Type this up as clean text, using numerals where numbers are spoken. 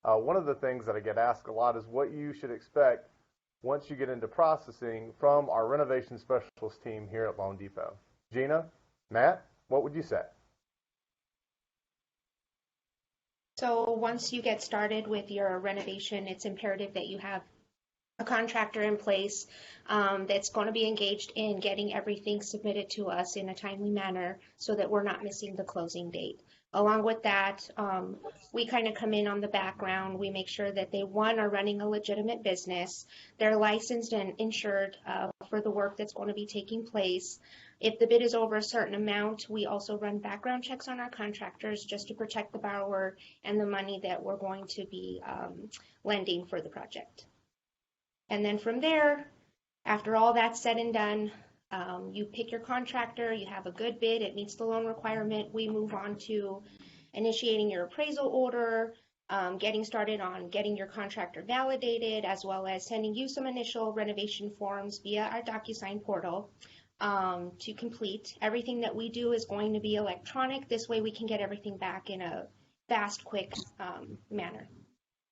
One of the things that I get asked a lot is what you should expect once you get into processing from our renovation specialist team here at Loan Depot. Gina, Matt, what would you say? So once you get started with your renovation, it's imperative that you have a contractor in place that's going to be engaged in getting everything submitted to us in a timely manner so that we're not missing the closing date. Along with that, we kind of come in on the background. We make sure that they, one, are running a legitimate business. They're licensed and insured for the work that's going to be taking place. If the bid is over a certain amount, we also run background checks on our contractors just to protect the borrower and the money that we're going to be lending for the project. And then from there, after all that's said and done, you pick your contractor, you have a good bid, it meets the loan requirement, we move on to initiating your appraisal order, getting started on getting your contractor validated, as well as sending you some initial renovation forms via our DocuSign portal to complete. Everything that we do is going to be electronic. This way we can get everything back in a fast, quick manner.